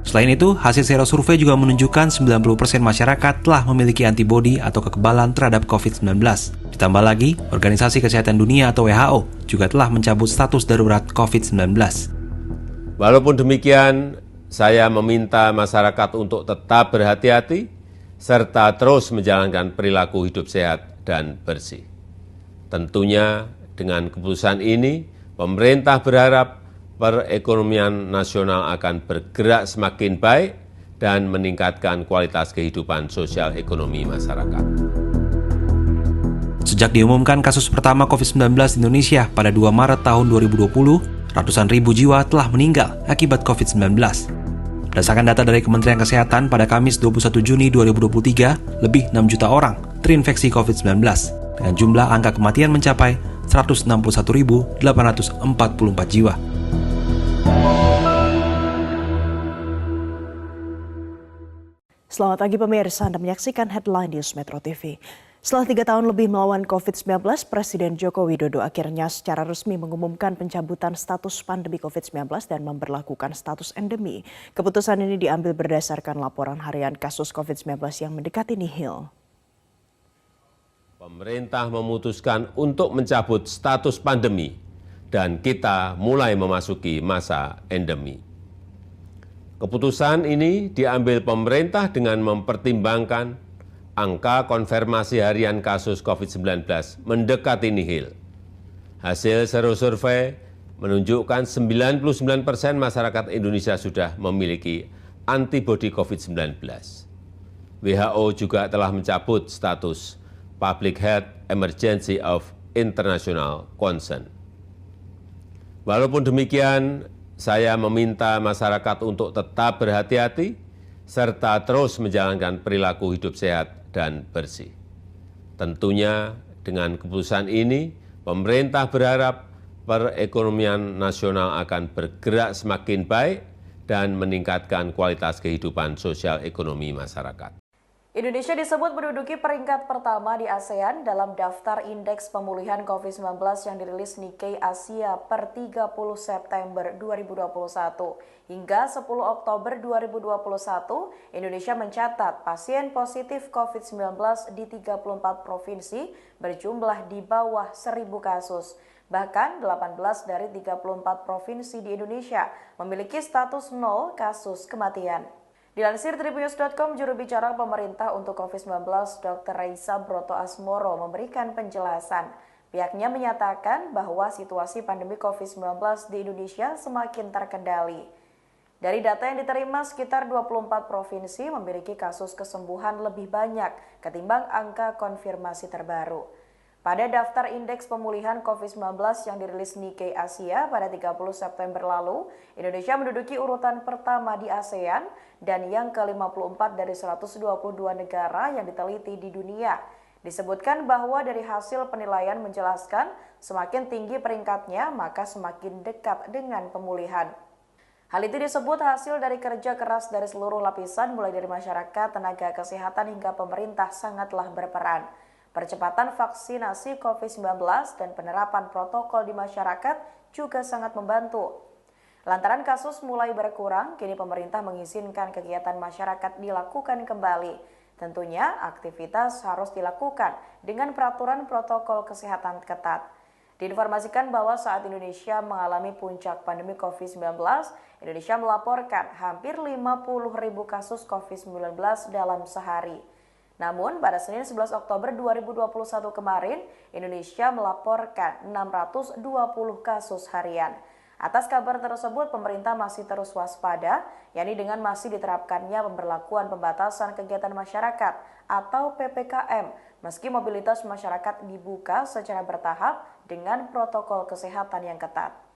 O: Selain itu, hasil sero survei juga menunjukkan 90% masyarakat telah memiliki antibodi atau kekebalan terhadap COVID-19. Ditambah lagi, Organisasi Kesehatan Dunia atau WHO juga telah mencabut status darurat COVID-19.
P: Walaupun demikian, saya meminta masyarakat untuk tetap berhati-hati serta terus menjalankan perilaku hidup sehat dan bersih. Tentunya dengan keputusan ini, pemerintah berharap perekonomian nasional akan bergerak semakin baik dan meningkatkan kualitas kehidupan sosial ekonomi masyarakat.
O: Sejak diumumkan kasus pertama COVID-19 di Indonesia pada 2 Maret tahun 2020, ratusan ribu jiwa telah meninggal akibat COVID-19. Berdasarkan data dari Kementerian Kesehatan pada Kamis 21 Juni 2023, lebih 6 juta orang terinfeksi COVID-19, dengan jumlah angka kematian mencapai 161.844 jiwa.
Q: Selamat pagi pemirsa, Anda menyaksikan Headline News Metro TV. Setelah 3 tahun lebih melawan COVID-19, Presiden Joko Widodo akhirnya secara resmi mengumumkan pencabutan status pandemi COVID-19 dan memberlakukan status endemi. Keputusan ini diambil berdasarkan laporan harian kasus COVID-19 yang mendekati nihil.
P: Pemerintah memutuskan untuk mencabut status pandemi dan kita mulai memasuki masa endemi. Keputusan ini diambil pemerintah dengan mempertimbangkan angka konfirmasi harian kasus COVID-19 mendekati nihil. Hasil sero survei menunjukkan 99% masyarakat Indonesia sudah memiliki antibodi COVID-19. WHO juga telah mencabut status Public Health Emergency of International Concern. Walaupun demikian, saya meminta masyarakat untuk tetap berhati-hati serta terus menjalankan perilaku hidup sehat dan bersih. Tentunya dengan keputusan ini, pemerintah berharap perekonomian nasional akan bergerak semakin baik dan meningkatkan kualitas kehidupan sosial ekonomi masyarakat.
R: Indonesia disebut menduduki peringkat pertama di ASEAN dalam daftar Indeks Pemulihan COVID-19 yang dirilis Nikkei Asia per 30 September 2021. Hingga 10 Oktober 2021, Indonesia mencatat pasien positif COVID-19 di 34 provinsi berjumlah di bawah 1.000 kasus. Bahkan 18 dari 34 provinsi di Indonesia memiliki status 0 kasus kematian. Dilansir Tribunnews.com, juru bicara pemerintah untuk COVID-19, Dr. Raisa Broto Asmoro memberikan penjelasan. Pihaknya menyatakan bahwa situasi pandemi COVID-19 di Indonesia semakin terkendali. Dari data yang diterima, sekitar 24 provinsi memiliki kasus kesembuhan lebih banyak ketimbang angka konfirmasi terbaru. Pada daftar Indeks Pemulihan COVID-19 yang dirilis Nikkei Asia pada 30 September lalu, Indonesia menduduki urutan pertama di ASEAN dan yang ke-54 dari 122 negara yang diteliti di dunia. Disebutkan bahwa dari hasil penilaian menjelaskan semakin tinggi peringkatnya maka semakin dekat dengan pemulihan. Hal itu disebut hasil dari kerja keras dari seluruh lapisan mulai dari masyarakat, tenaga kesehatan hingga pemerintah sangatlah berperan. Percepatan vaksinasi COVID-19 dan penerapan protokol di masyarakat juga sangat membantu. Lantaran kasus mulai berkurang, kini pemerintah mengizinkan kegiatan masyarakat dilakukan kembali. Tentunya aktivitas harus dilakukan dengan peraturan protokol kesehatan ketat. Diinformasikan bahwa saat Indonesia mengalami puncak pandemi COVID-19, Indonesia melaporkan hampir 50.000 kasus COVID-19 dalam sehari. Namun, pada Senin 11 Oktober 2021 kemarin, Indonesia melaporkan 620 kasus harian. Atas kabar tersebut, pemerintah masih terus waspada, yakni dengan masih diterapkannya pemberlakuan pembatasan kegiatan masyarakat atau PPKM, meski mobilitas masyarakat dibuka secara bertahap dengan protokol kesehatan yang ketat.